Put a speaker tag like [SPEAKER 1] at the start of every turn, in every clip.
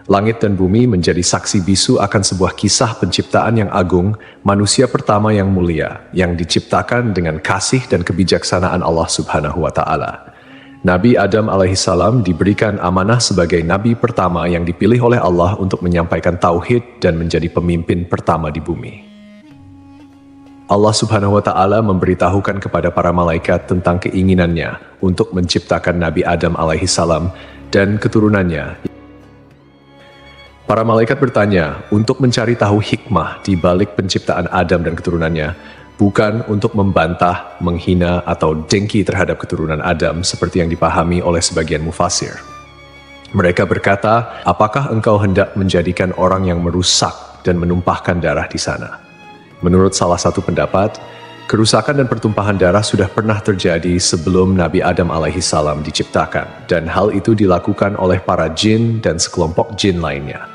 [SPEAKER 1] Langit dan bumi menjadi saksi bisu akan sebuah kisah penciptaan yang agung, manusia pertama yang mulia, yang diciptakan dengan kasih dan kebijaksanaan Allah Subhanahu wa Ta'ala. Nabi Adam alaihissalam diberikan amanah sebagai nabi pertama yang dipilih oleh Allah untuk menyampaikan tauhid dan menjadi pemimpin pertama di bumi. Allah Subhanahu wa Ta'ala memberitahukan kepada para malaikat tentang keinginannya untuk menciptakan Nabi Adam alaihissalam dan keturunannya. Para malaikat bertanya untuk mencari tahu hikmah di balik penciptaan Adam dan keturunannya, bukan untuk membantah, menghina, atau dengki terhadap keturunan Adam seperti yang dipahami oleh sebagian mufasir. Mereka berkata, apakah engkau hendak menjadikan orang yang merusak dan menumpahkan darah di sana? Menurut salah satu pendapat, kerusakan dan pertumpahan darah sudah pernah terjadi sebelum Nabi Adam alaihissalam diciptakan, dan hal itu dilakukan oleh para jin dan sekelompok jin lainnya.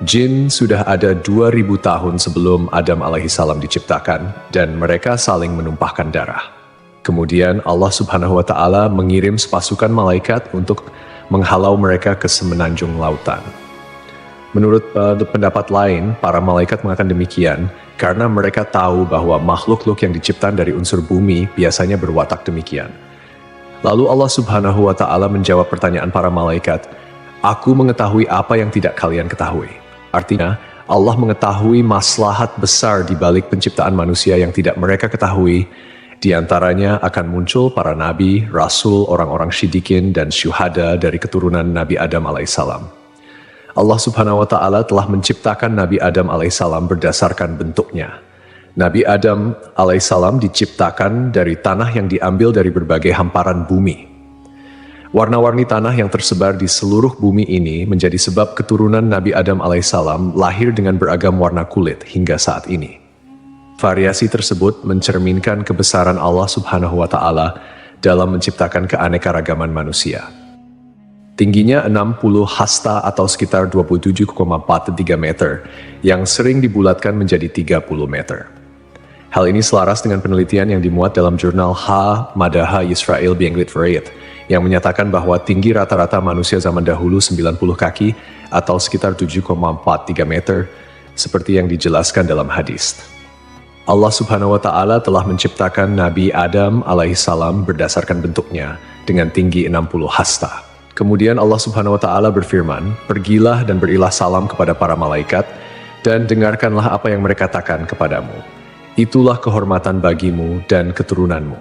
[SPEAKER 1] Jin sudah ada 2000 tahun sebelum Adam alaihissalam diciptakan, dan mereka saling menumpahkan darah. Kemudian Allah Subhanahu wa Ta'ala mengirim sepasukan malaikat untuk menghalau mereka ke semenanjung lautan. Menurut pendapat lain, para malaikat mengatakan demikian karena mereka tahu bahwa makhluk-makhluk yang diciptakan dari unsur bumi biasanya berwatak demikian. Lalu Allah Subhanahu wa Ta'ala menjawab pertanyaan para malaikat, "Aku mengetahui apa yang tidak kalian ketahui." Artinya, Allah mengetahui maslahat besar di balik penciptaan manusia yang tidak mereka ketahui. Di antaranya akan muncul para nabi, rasul, orang-orang syidikin, dan syuhada dari keturunan Nabi Adam alaihissalam. Allah Subhanahu wa Ta'ala telah menciptakan Nabi Adam alaihissalam berdasarkan bentuknya. Nabi Adam alaihissalam diciptakan dari tanah yang diambil dari berbagai hamparan bumi. Warna-warni tanah yang tersebar di seluruh bumi ini menjadi sebab keturunan Nabi Adam alaihissalam lahir dengan beragam warna kulit hingga saat ini. Variasi tersebut mencerminkan kebesaran Allah Subhanahu wa Ta'ala dalam menciptakan keanekaragaman manusia. Tingginya 60 hasta atau sekitar 27,43 meter, yang sering dibulatkan menjadi 30 meter. Hal ini selaras dengan penelitian yang dimuat dalam jurnal Madaha Yisrael Be'Anglit Variet, yang menyatakan bahwa tinggi rata-rata manusia zaman dahulu 90 kaki atau sekitar 7,43 meter, seperti yang dijelaskan dalam hadis. Allah Subhanahu wa Ta'ala telah menciptakan Nabi Adam alaihissalam berdasarkan bentuknya dengan tinggi 60 hasta. Kemudian Allah Subhanahu wa Ta'ala berfirman, "Pergilah dan berilah salam kepada para malaikat, dan dengarkanlah apa yang mereka katakan kepadamu. Itulah kehormatan bagimu dan keturunanmu."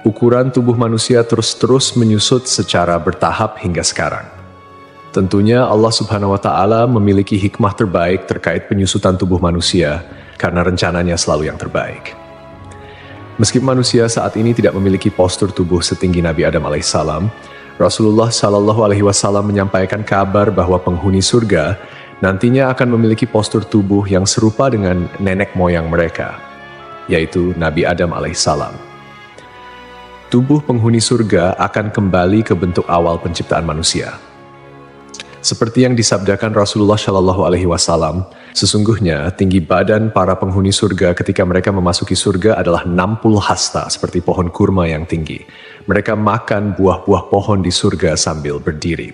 [SPEAKER 1] Ukuran tubuh manusia terus-terus menyusut secara bertahap hingga sekarang. Tentunya Allah Subhanahu wa Ta'ala memiliki hikmah terbaik terkait penyusutan tubuh manusia, karena rencananya selalu yang terbaik. Meski manusia saat ini tidak memiliki postur tubuh setinggi Nabi Adam alaihissalam, Rasulullah Shallallahu Alaihi Wasallam menyampaikan kabar bahwa penghuni surga nantinya akan memiliki postur tubuh yang serupa dengan nenek moyang mereka, yaitu Nabi Adam alaihissalam. Tubuh penghuni surga akan kembali ke bentuk awal penciptaan manusia. Seperti yang disabdakan Rasulullah Shallallahu Alaihi Wasallam, sesungguhnya tinggi badan para penghuni surga ketika mereka memasuki surga adalah 60 hasta, seperti pohon kurma yang tinggi. Mereka makan buah-buah pohon di surga sambil berdiri.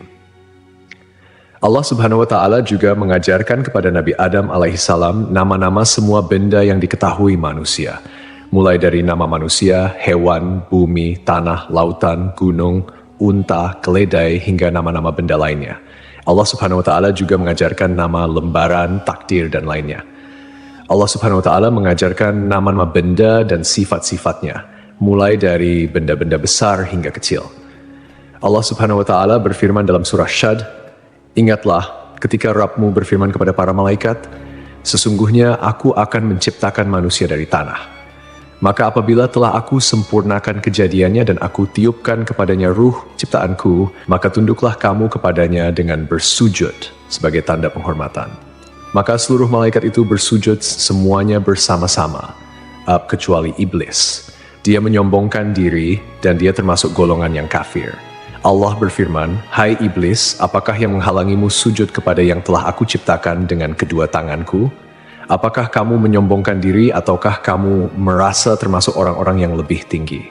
[SPEAKER 1] Allah Subhanahu wa Ta'ala juga mengajarkan kepada Nabi Adam alaihissalam nama-nama semua benda yang diketahui manusia, mulai dari nama manusia, hewan, bumi, tanah, lautan, gunung, unta, keledai, hingga nama-nama benda lainnya. Allah Subhanahu wa Ta'ala juga mengajarkan nama lembaran, takdir, dan lainnya. Allah Subhanahu wa Ta'ala mengajarkan nama-nama benda dan sifat-sifatnya, mulai dari benda-benda besar hingga kecil. Allah Subhanahu wa Ta'ala berfirman dalam surah Syad, "Ingatlah ketika Rabbmu berfirman kepada para malaikat, sesungguhnya aku akan menciptakan manusia dari tanah. Maka apabila telah aku sempurnakan kejadiannya dan aku tiupkan kepadanya ruh ciptaanku, maka tunduklah kamu kepadanya dengan bersujud sebagai tanda penghormatan." Maka seluruh malaikat itu bersujud semuanya bersama-sama, kecuali iblis. Dia menyombongkan diri dan dia termasuk golongan yang kafir. Allah berfirman, "Hai iblis, apakah yang menghalangimu sujud kepada yang telah aku ciptakan dengan kedua tanganku? Apakah kamu menyombongkan diri ataukah kamu merasa termasuk orang-orang yang lebih tinggi?"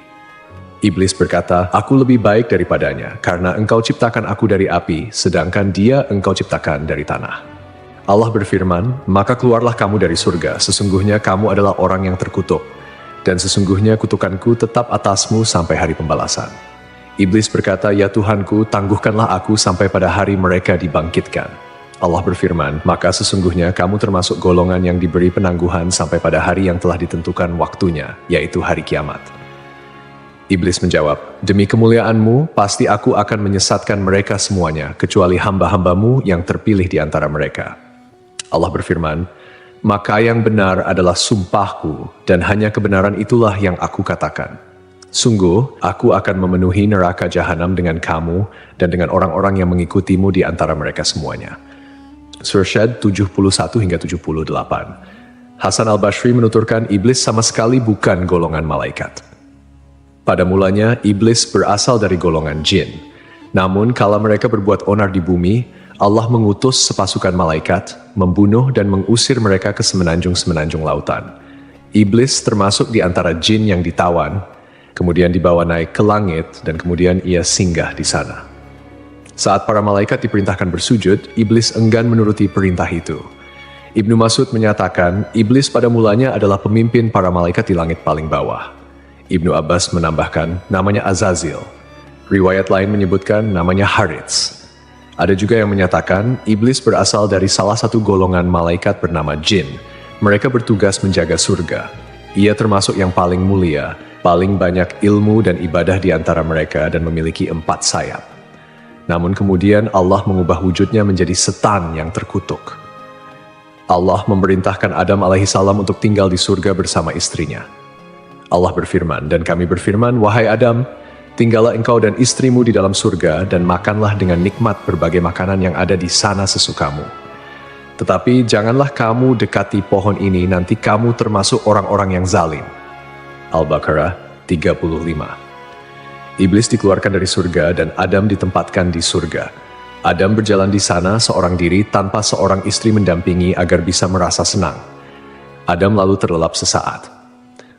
[SPEAKER 1] Iblis berkata, "Aku lebih baik daripadanya, karena engkau ciptakan aku dari api, sedangkan dia engkau ciptakan dari tanah." Allah berfirman, "Maka keluarlah kamu dari surga, sesungguhnya kamu adalah orang yang terkutuk, dan sesungguhnya kutukanku tetap atasmu sampai hari pembalasan." Iblis berkata, "Ya Tuhanku, tangguhkanlah aku sampai pada hari mereka dibangkitkan." Allah berfirman, "Maka sesungguhnya kamu termasuk golongan yang diberi penangguhan sampai pada hari yang telah ditentukan waktunya, yaitu hari kiamat." Iblis menjawab, "Demi kemuliaanmu, pasti aku akan menyesatkan mereka semuanya, kecuali hamba-hambamu yang terpilih di antara mereka." Allah berfirman, "Maka yang benar adalah sumpahku, dan hanya kebenaran itulah yang aku katakan. Sungguh, aku akan memenuhi neraka jahanam dengan kamu dan dengan orang-orang yang mengikutimu di antara mereka semuanya." Surah Syad 71 hingga 78. Hasan al-Basri menuturkan iblis sama sekali bukan golongan malaikat. Pada mulanya, iblis berasal dari golongan jin. Namun, kala mereka berbuat onar di bumi, Allah mengutus sepasukan malaikat, membunuh dan mengusir mereka ke semenanjung-semenanjung lautan. Iblis termasuk di antara jin yang ditawan, kemudian dibawa naik ke langit, dan kemudian ia singgah di sana. Saat para malaikat diperintahkan bersujud, iblis enggan menuruti perintah itu. Ibnu Mas'ud menyatakan, iblis pada mulanya adalah pemimpin para malaikat di langit paling bawah. Ibnu Abbas menambahkan, namanya Azazil. Riwayat lain menyebutkan namanya Harits. Ada juga yang menyatakan, iblis berasal dari salah satu golongan malaikat bernama jin. Mereka bertugas menjaga surga. Ia termasuk yang paling mulia, paling banyak ilmu dan ibadah di antara mereka dan memiliki 4 sayap. Namun kemudian Allah mengubah wujudnya menjadi setan yang terkutuk. Allah memerintahkan Adam alaihissalam untuk tinggal di surga bersama istrinya. Allah berfirman, "Dan kami berfirman, wahai Adam, tinggallah engkau dan istrimu di dalam surga dan makanlah dengan nikmat berbagai makanan yang ada di sana sesukamu. Tetapi janganlah kamu dekati pohon ini, nanti kamu termasuk orang-orang yang zalim." Al-Baqarah 35. Iblis dikeluarkan dari surga dan Adam ditempatkan di surga. Adam berjalan di sana seorang diri tanpa seorang istri mendampingi agar bisa merasa senang. Adam lalu terlelap sesaat.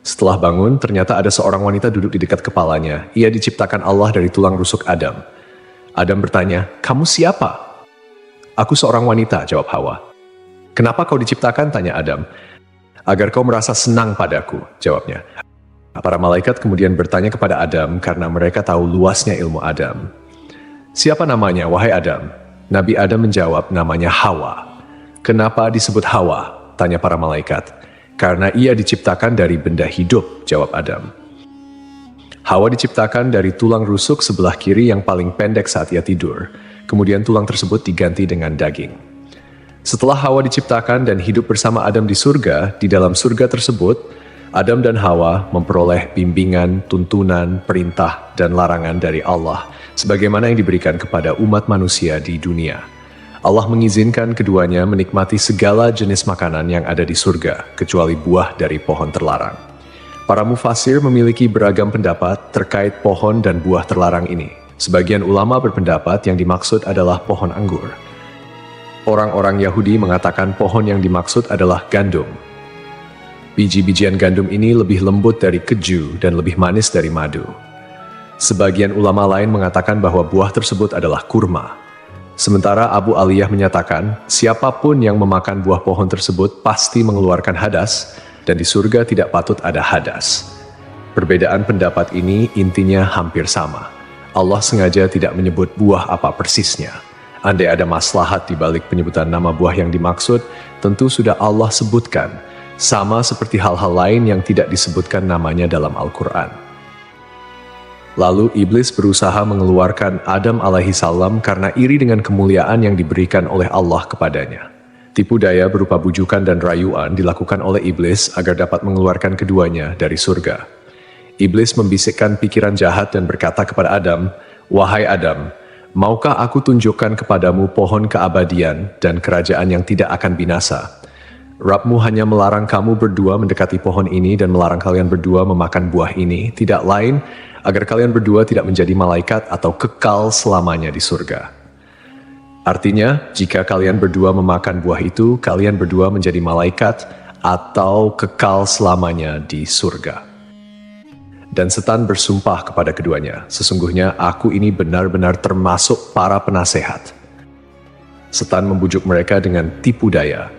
[SPEAKER 1] Setelah bangun, ternyata ada seorang wanita duduk di dekat kepalanya. Ia diciptakan Allah dari tulang rusuk Adam. Adam bertanya, "Kamu siapa?" "Aku seorang wanita," jawab Hawa. "Kenapa kau diciptakan?" tanya Adam. "Agar kau merasa senang padaku," jawabnya. Para malaikat kemudian bertanya kepada Adam karena mereka tahu luasnya ilmu Adam. "Siapa namanya, wahai Adam?" Nabi Adam menjawab, "Namanya Hawa." "Kenapa disebut Hawa?" tanya para malaikat. "Karena ia diciptakan dari benda hidup," jawab Adam. Hawa diciptakan dari tulang rusuk sebelah kiri yang paling pendek saat ia tidur. Kemudian tulang tersebut diganti dengan daging. Setelah Hawa diciptakan dan hidup bersama Adam di surga, di dalam surga tersebut, Adam dan Hawa memperoleh bimbingan, tuntunan, perintah, dan larangan dari Allah, sebagaimana yang diberikan kepada umat manusia di dunia. Allah mengizinkan keduanya menikmati segala jenis makanan yang ada di surga, kecuali buah dari pohon terlarang. Para mufasir memiliki beragam pendapat terkait pohon dan buah terlarang ini. Sebagian ulama berpendapat yang dimaksud adalah pohon anggur. Orang-orang Yahudi mengatakan pohon yang dimaksud adalah gandum. Biji-bijian gandum ini lebih lembut dari keju dan lebih manis dari madu. Sebagian ulama lain mengatakan bahwa buah tersebut adalah kurma. Sementara Abu Aliyah menyatakan, siapapun yang memakan buah pohon tersebut pasti mengeluarkan hadas, dan di surga tidak patut ada hadas. Perbedaan pendapat ini intinya hampir sama. Allah sengaja tidak menyebut buah apa persisnya. Andai ada maslahat di balik penyebutan nama buah yang dimaksud, tentu sudah Allah sebutkan, sama seperti hal-hal lain yang tidak disebutkan namanya dalam Al-Quran. Lalu iblis berusaha mengeluarkan Adam alaihissalam karena iri dengan kemuliaan yang diberikan oleh Allah kepadanya. Tipu daya berupa bujukan dan rayuan dilakukan oleh iblis agar dapat mengeluarkan keduanya dari surga. Iblis membisikkan pikiran jahat dan berkata kepada Adam, "Wahai Adam, maukah aku tunjukkan kepadamu pohon keabadian dan kerajaan yang tidak akan binasa? Rabbmu hanya melarang kamu berdua mendekati pohon ini dan melarang kalian berdua memakan buah ini, tidak lain agar kalian berdua tidak menjadi malaikat atau kekal selamanya di surga." Artinya, jika kalian berdua memakan buah itu, kalian berdua menjadi malaikat atau kekal selamanya di surga. Dan setan bersumpah kepada keduanya, "Sesungguhnya aku ini benar-benar termasuk para penasehat." Setan membujuk mereka dengan tipu daya.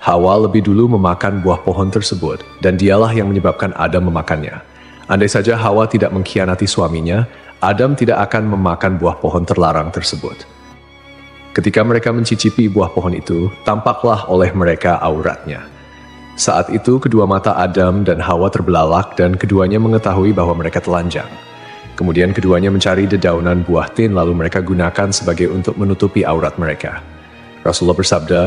[SPEAKER 1] Hawa lebih dulu memakan buah pohon tersebut, dan dialah yang menyebabkan Adam memakannya. Andai saja Hawa tidak mengkhianati suaminya, Adam tidak akan memakan buah pohon terlarang tersebut. Ketika mereka mencicipi buah pohon itu, tampaklah oleh mereka auratnya. Saat itu kedua mata Adam dan Hawa terbelalak dan keduanya mengetahui bahwa mereka telanjang. Kemudian keduanya mencari dedaunan buah tin lalu mereka gunakan sebagai untuk menutupi aurat mereka. Rasulullah bersabda,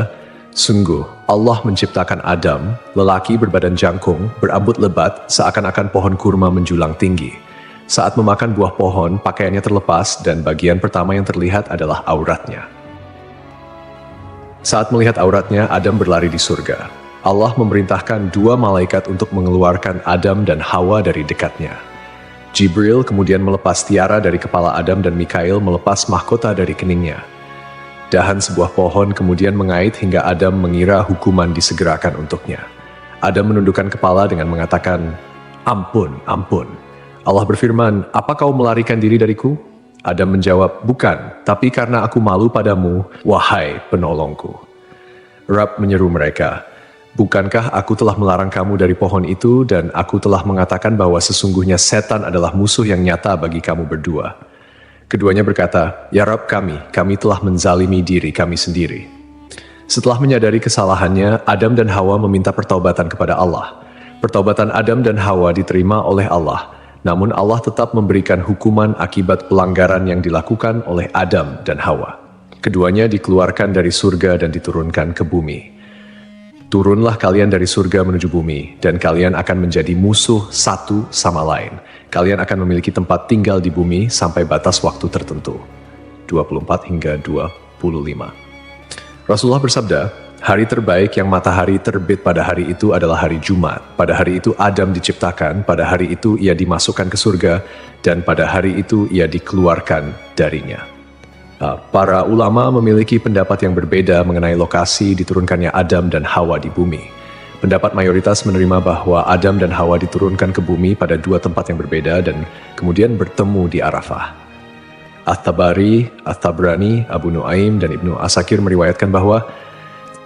[SPEAKER 1] "Sungguh, Allah menciptakan Adam, lelaki berbadan jangkung, berambut lebat, seakan-akan pohon kurma menjulang tinggi. Saat memakan buah pohon, pakaiannya terlepas dan bagian pertama yang terlihat adalah auratnya. Saat melihat auratnya, Adam berlari di surga. Allah memerintahkan dua malaikat untuk mengeluarkan Adam dan Hawa dari dekatnya. Jibril kemudian melepas tiara dari kepala Adam dan Mikail melepas mahkota dari keningnya. Dahan sebuah pohon kemudian mengait hingga Adam mengira hukuman disegerakan untuknya. Adam menundukkan kepala dengan mengatakan, "Ampun, ampun." Allah berfirman, "Apa kau melarikan diri dariku?" Adam menjawab, "Bukan, tapi karena aku malu padamu, wahai penolongku." Rabb menyeru mereka, "Bukankah aku telah melarang kamu dari pohon itu dan aku telah mengatakan bahwa sesungguhnya setan adalah musuh yang nyata bagi kamu berdua?" Keduanya berkata, "Ya Rabb kami telah menzalimi diri kami sendiri." Setelah menyadari kesalahannya, Adam dan Hawa meminta pertaubatan kepada Allah. Pertaubatan Adam dan Hawa diterima oleh Allah, namun Allah tetap memberikan hukuman akibat pelanggaran yang dilakukan oleh Adam dan Hawa. Keduanya dikeluarkan dari surga dan diturunkan ke bumi. Turunlah kalian dari surga menuju bumi, dan kalian akan menjadi musuh satu sama lain. Kalian akan memiliki tempat tinggal di bumi sampai batas waktu tertentu. 24 hingga 25. Rasulullah bersabda, "Hari terbaik yang matahari terbit pada hari itu adalah hari Jumat. Pada hari itu Adam diciptakan, pada hari itu ia dimasukkan ke surga, dan pada hari itu ia dikeluarkan darinya." Para ulama memiliki pendapat yang berbeda mengenai lokasi diturunkannya Adam dan Hawa di bumi. Pendapat mayoritas menerima bahwa Adam dan Hawa diturunkan ke bumi pada dua tempat yang berbeda dan kemudian bertemu di Arafah. At-Tabari, At-Tabrani, Abu Nuaim, dan Ibnu Asakir meriwayatkan bahwa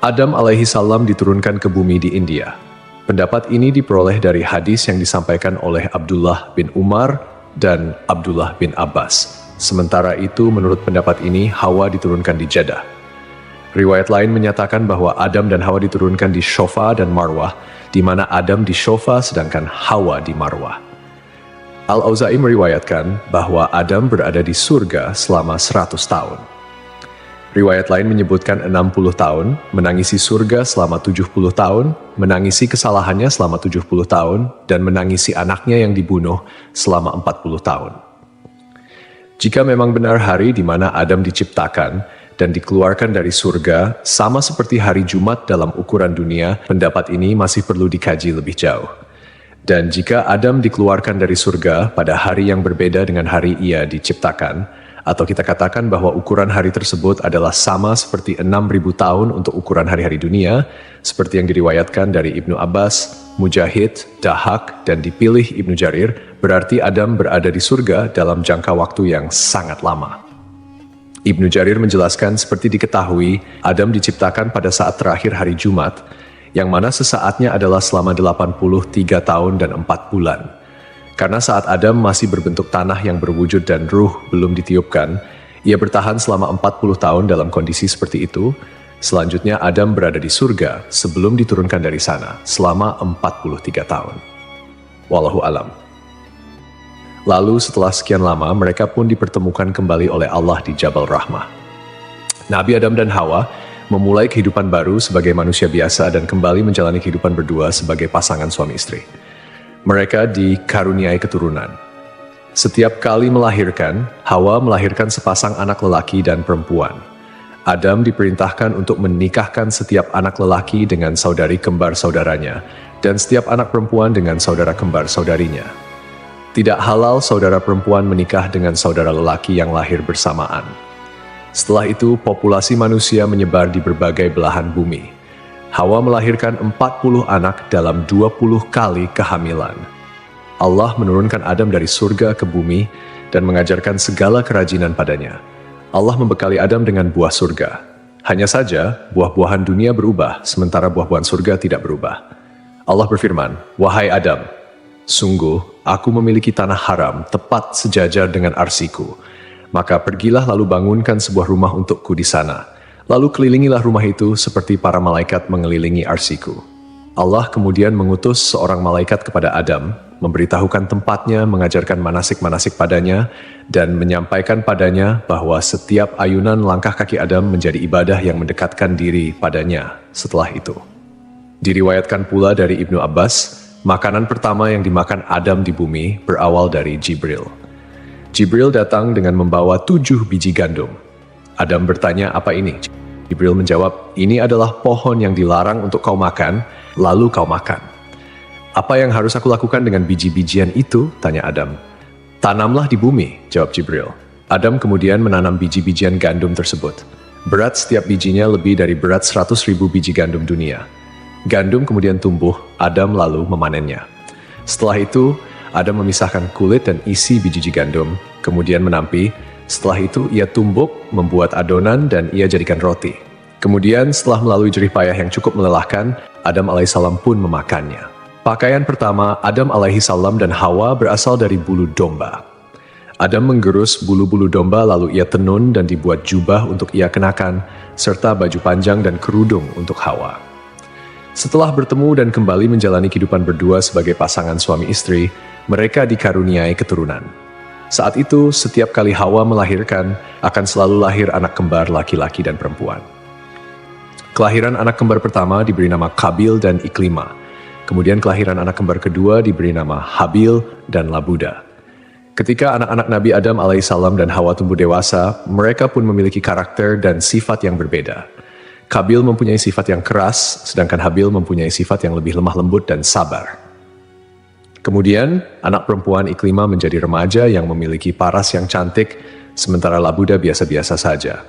[SPEAKER 1] Adam alaihi salam diturunkan ke bumi di India. Pendapat ini diperoleh dari hadis yang disampaikan oleh Abdullah bin Umar dan Abdullah bin Abbas. Sementara itu, menurut pendapat ini, Hawa diturunkan di Jeddah. Riwayat lain menyatakan bahwa Adam dan Hawa diturunkan di Shofa dan Marwah, di mana Adam di Shofa sedangkan Hawa di Marwah. Al-Auza'i meriwayatkan bahwa Adam berada di surga selama 100 tahun. Riwayat lain menyebutkan 60 tahun, menangisi surga selama 70 tahun, menangisi kesalahannya selama 70 tahun, dan menangisi anaknya yang dibunuh selama 40 tahun. Jika memang benar hari di mana Adam diciptakan dan dikeluarkan dari surga, sama seperti hari Jumat dalam ukuran dunia, pendapat ini masih perlu dikaji lebih jauh. Dan jika Adam dikeluarkan dari surga pada hari yang berbeda dengan hari ia diciptakan, atau kita katakan bahwa ukuran hari tersebut adalah sama seperti 6.000 tahun untuk ukuran hari-hari dunia, seperti yang diriwayatkan dari Ibnu Abbas, Mujahid, Dahak, dan dipilih Ibnu Jarir, berarti Adam berada di surga dalam jangka waktu yang sangat lama. Ibnu Jarir menjelaskan seperti diketahui, Adam diciptakan pada saat terakhir hari Jumat, yang mana sesaatnya adalah selama 83 tahun dan 4 bulan. Karena saat Adam masih berbentuk tanah yang berwujud dan ruh belum ditiupkan, ia bertahan selama 40 tahun dalam kondisi seperti itu. Selanjutnya Adam berada di surga sebelum diturunkan dari sana selama 43 tahun. Wallahu alam. Lalu setelah sekian lama mereka pun dipertemukan kembali oleh Allah di Jabal Rahmah. Nabi Adam dan Hawa memulai kehidupan baru sebagai manusia biasa dan kembali menjalani kehidupan berdua sebagai pasangan suami istri. Mereka dikaruniai keturunan. Setiap kali melahirkan, Hawa melahirkan sepasang anak lelaki dan perempuan. Adam diperintahkan untuk menikahkan setiap anak lelaki dengan saudari kembar saudaranya, dan setiap anak perempuan dengan saudara kembar saudarinya. Tidak halal saudara perempuan menikah dengan saudara lelaki yang lahir bersamaan. Setelah itu, populasi manusia menyebar di berbagai belahan bumi. Hawa melahirkan 40 anak dalam 20 kali kehamilan. Allah menurunkan Adam dari surga ke bumi dan mengajarkan segala kerajinan padanya. Allah membekali Adam dengan buah surga. Hanya saja, buah-buahan dunia berubah, sementara buah-buahan surga tidak berubah. Allah berfirman, "Wahai Adam, sungguh aku memiliki tanah haram tepat sejajar dengan arsiku. Maka pergilah lalu bangunkan sebuah rumah untukku di sana. Lalu kelilingilah rumah itu seperti para malaikat mengelilingi arsiku." Allah kemudian mengutus seorang malaikat kepada Adam, memberitahukan tempatnya, mengajarkan manasik-manasik padanya, dan menyampaikan padanya bahwa setiap ayunan langkah kaki Adam menjadi ibadah yang mendekatkan diri padanya setelah itu. Diriwayatkan pula dari Ibnu Abbas, makanan pertama yang dimakan Adam di bumi berawal dari Jibril. Jibril datang dengan membawa 7 biji gandum. Adam bertanya, "Apa ini?" Jibril menjawab, "Ini adalah pohon yang dilarang untuk kau makan, lalu kau makan." "Apa yang harus aku lakukan dengan biji-bijian itu?" tanya Adam. "Tanamlah di bumi," jawab Jibril. Adam kemudian menanam biji-bijian gandum tersebut. Berat setiap bijinya lebih dari berat 100.000 biji gandum dunia. Gandum kemudian tumbuh, Adam lalu memanennya. Setelah itu, Adam memisahkan kulit dan isi biji gandum, kemudian menampi. Setelah itu, ia tumbuk, membuat adonan, dan ia jadikan roti. Kemudian, setelah melalui jerih payah yang cukup melelahkan, Adam alaihissalam pun memakannya. Pakaian pertama Adam alaihissalam dan Hawa berasal dari bulu domba. Adam menggerus bulu-bulu domba lalu ia tenun dan dibuat jubah untuk ia kenakan, serta baju panjang dan kerudung untuk Hawa. Setelah bertemu dan kembali menjalani kehidupan berdua sebagai pasangan suami istri, mereka dikaruniai keturunan. Saat itu, setiap kali Hawa melahirkan, akan selalu lahir anak kembar laki-laki dan perempuan. Kelahiran anak kembar pertama diberi nama Kabil dan Iklima. Kemudian kelahiran anak kembar kedua diberi nama Habil dan Labuda. Ketika anak-anak Nabi Adam alaihissalam dan Hawa tumbuh dewasa, mereka pun memiliki karakter dan sifat yang berbeda. Kabil mempunyai sifat yang keras, sedangkan Habil mempunyai sifat yang lebih lemah lembut dan sabar. Kemudian, anak perempuan Iklima menjadi remaja yang memiliki paras yang cantik, sementara Labuda biasa-biasa saja.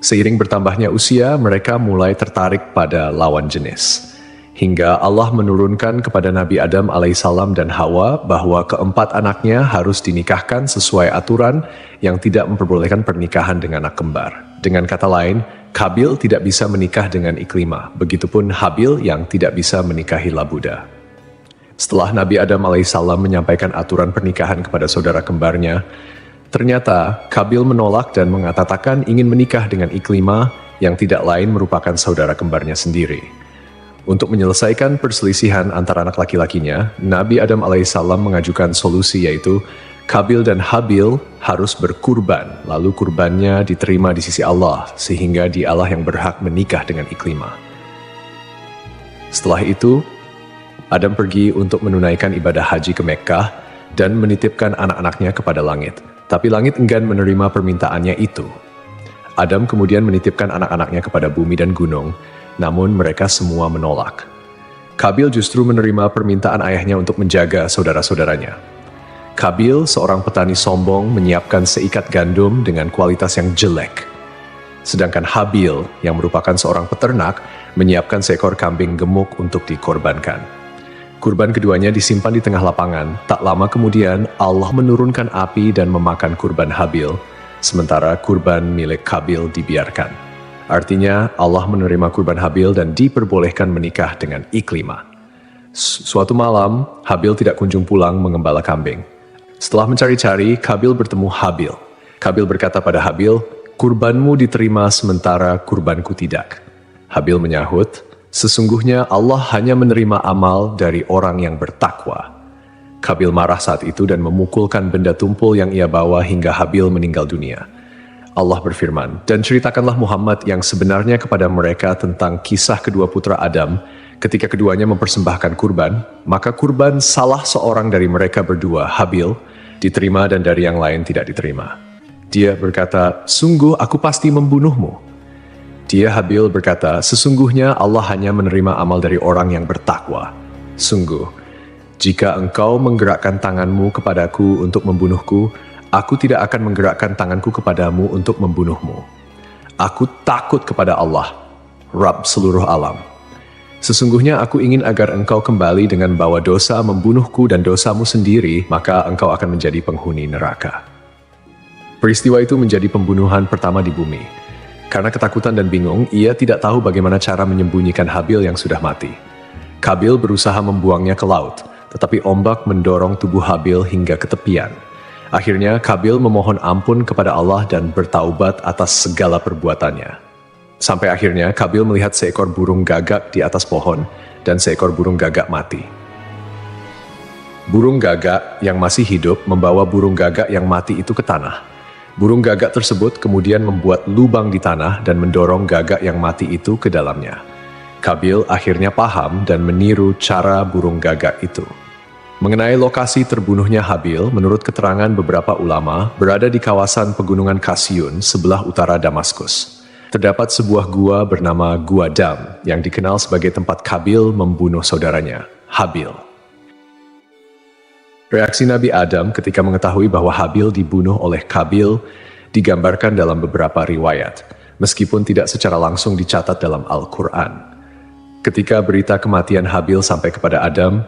[SPEAKER 1] Seiring bertambahnya usia, mereka mulai tertarik pada lawan jenis. Hingga Allah menurunkan kepada Nabi Adam alaihissalam dan Hawa bahwa keempat anaknya harus dinikahkan sesuai aturan yang tidak memperbolehkan pernikahan dengan anak kembar. Dengan kata lain, Kabil tidak bisa menikah dengan Iklima, begitupun Habil yang tidak bisa menikahi Labuda. Setelah Nabi Adam alaihissalam menyampaikan aturan pernikahan kepada saudara kembarnya, ternyata Kabil menolak dan mengatakan ingin menikah dengan Iklima yang tidak lain merupakan saudara kembarnya sendiri. Untuk menyelesaikan perselisihan antara anak laki-lakinya, Nabi Adam alaihissalam mengajukan solusi yaitu Kabil dan Habil harus berkurban, lalu kurbannya diterima di sisi Allah, sehingga dialah yang berhak menikah dengan Iklima. Setelah itu, Adam pergi untuk menunaikan ibadah haji ke Mekkah dan menitipkan anak-anaknya kepada langit. Tapi langit enggan menerima permintaannya itu. Adam kemudian menitipkan anak-anaknya kepada bumi dan gunung, namun mereka semua menolak. Kabil justru menerima permintaan ayahnya untuk menjaga saudara-saudaranya. Kabil, seorang petani sombong, menyiapkan seikat gandum dengan kualitas yang jelek. Sedangkan Habil, yang merupakan seorang peternak, menyiapkan seekor kambing gemuk untuk dikorbankan. Kurban keduanya disimpan di tengah lapangan. Tak lama kemudian, Allah menurunkan api dan memakan kurban Habil, sementara kurban milik Kabil dibiarkan. Artinya, Allah menerima kurban Habil dan diperbolehkan menikah dengan Iklima. Suatu malam, Habil tidak kunjung pulang mengembala kambing. Setelah mencari-cari, Kabil bertemu Habil. Kabil berkata pada Habil, "Kurbanmu diterima sementara kurbanku tidak." Habil menyahut, "Sesungguhnya Allah hanya menerima amal dari orang yang bertakwa." Kabil marah saat itu dan memukulkan benda tumpul yang ia bawa hingga Habil meninggal dunia. Allah berfirman, "Dan ceritakanlah Muhammad yang sebenarnya kepada mereka tentang kisah kedua putra Adam ketika keduanya mempersembahkan kurban, maka kurban salah seorang dari mereka berdua, Habil, diterima dan dari yang lain tidak diterima. Dia berkata, 'Sungguh aku pasti membunuhmu.' Dia Habil berkata, 'Sesungguhnya Allah hanya menerima amal dari orang yang bertakwa. Sungguh, jika engkau menggerakkan tanganmu kepadaku untuk membunuhku, aku tidak akan menggerakkan tanganku kepadamu untuk membunuhmu. Aku takut kepada Allah, Rabb seluruh alam. Sesungguhnya aku ingin agar engkau kembali dengan bawa dosa membunuhku dan dosamu sendiri, maka engkau akan menjadi penghuni neraka. Peristiwa itu menjadi pembunuhan pertama di bumi. Karena ketakutan dan bingung, ia tidak tahu bagaimana cara menyembunyikan Habil yang sudah mati. Kabil berusaha membuangnya ke laut, tetapi ombak mendorong tubuh Habil hingga ke tepian. Akhirnya Kabil memohon ampun kepada Allah dan bertaubat atas segala perbuatannya. Sampai akhirnya Kabil melihat seekor burung gagak di atas pohon dan seekor burung gagak mati. Burung gagak yang masih hidup membawa burung gagak yang mati itu ke tanah. Burung gagak tersebut kemudian membuat lubang di tanah dan mendorong gagak yang mati itu ke dalamnya. Kabil akhirnya paham dan meniru cara burung gagak itu. Mengenai lokasi terbunuhnya Habil, menurut keterangan beberapa ulama, berada di kawasan pegunungan Kasyun sebelah utara Damaskus. Terdapat sebuah gua bernama Gua Dam yang dikenal sebagai tempat Kabil membunuh saudaranya, Habil. Reaksi Nabi Adam ketika mengetahui bahwa Habil dibunuh oleh Kabil digambarkan dalam beberapa riwayat, meskipun tidak secara langsung dicatat dalam Al-Quran. Ketika berita kematian Habil sampai kepada Adam,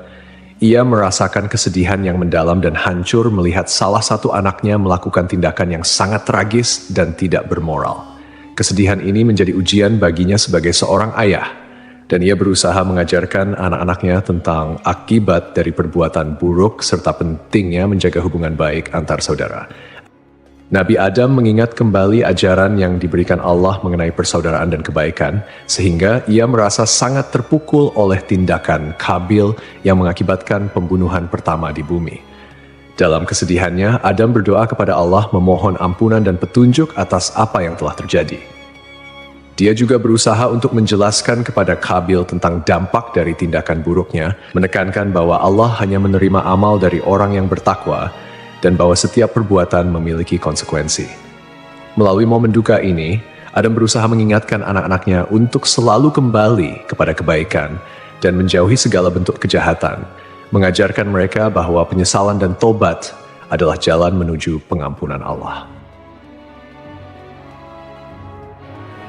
[SPEAKER 1] ia merasakan kesedihan yang mendalam dan hancur melihat salah satu anaknya melakukan tindakan yang sangat tragis dan tidak bermoral. Kesedihan ini menjadi ujian baginya sebagai seorang ayah, dan ia berusaha mengajarkan anak-anaknya tentang akibat dari perbuatan buruk serta pentingnya menjaga hubungan baik antar saudara. Nabi Adam mengingat kembali ajaran yang diberikan Allah mengenai persaudaraan dan kebaikan, sehingga ia merasa sangat terpukul oleh tindakan Kabil yang mengakibatkan pembunuhan pertama di bumi. Dalam kesedihannya, Adam berdoa kepada Allah memohon ampunan dan petunjuk atas apa yang telah terjadi. Dia juga berusaha untuk menjelaskan kepada Kabil tentang dampak dari tindakan buruknya, menekankan bahwa Allah hanya menerima amal dari orang yang bertakwa, dan bahwa setiap perbuatan memiliki konsekuensi. Melalui momen duka ini, Adam berusaha mengingatkan anak-anaknya untuk selalu kembali kepada kebaikan dan menjauhi segala bentuk kejahatan, mengajarkan mereka bahwa penyesalan dan tobat adalah jalan menuju pengampunan Allah.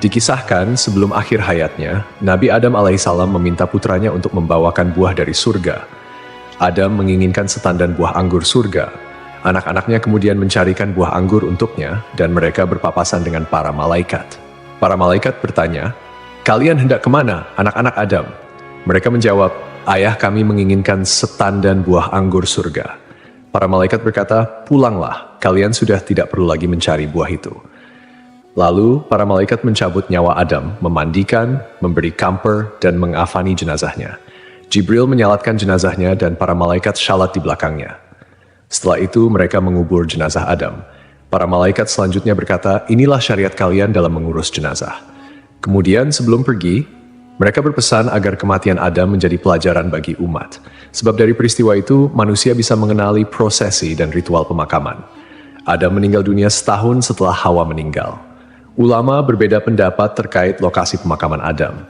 [SPEAKER 1] Dikisahkan sebelum akhir hayatnya, Nabi Adam alaihissalam meminta putranya untuk membawakan buah dari surga. Adam menginginkan setandan buah anggur surga. Anak-anaknya kemudian mencarikan buah anggur untuknya dan mereka berpapasan dengan para malaikat. Para malaikat bertanya, "Kalian hendak kemana, anak-anak Adam?" Mereka menjawab, "Ayah kami menginginkan setandan buah anggur surga." Para malaikat berkata, "Pulanglah, kalian sudah tidak perlu lagi mencari buah itu." Lalu, para malaikat mencabut nyawa Adam, memandikan, memberi kamper, dan mengafani jenazahnya. Jibril menyalatkan jenazahnya dan para malaikat syalat di belakangnya. Setelah itu, mereka mengubur jenazah Adam. Para malaikat selanjutnya berkata, "Inilah syariat kalian dalam mengurus jenazah." Kemudian, sebelum pergi, mereka berpesan agar kematian Adam menjadi pelajaran bagi umat. Sebab dari peristiwa itu, manusia bisa mengenali prosesi dan ritual pemakaman. Adam meninggal dunia setahun setelah Hawa meninggal. Ulama berbeda pendapat terkait lokasi pemakaman Adam.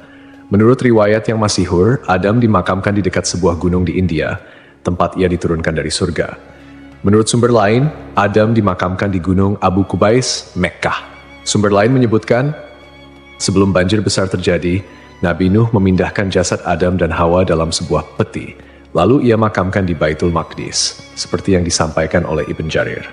[SPEAKER 1] Menurut riwayat yang masyhur, Adam dimakamkan di dekat sebuah gunung di India, tempat ia diturunkan dari surga. Menurut sumber lain, Adam dimakamkan di gunung Abu Qubais, Mekkah. Sumber lain menyebutkan, sebelum banjir besar terjadi, Nabi Nuh memindahkan jasad Adam dan Hawa dalam sebuah peti. Lalu ia makamkan di Baitul Maqdis, seperti yang disampaikan oleh Ibn Jarir.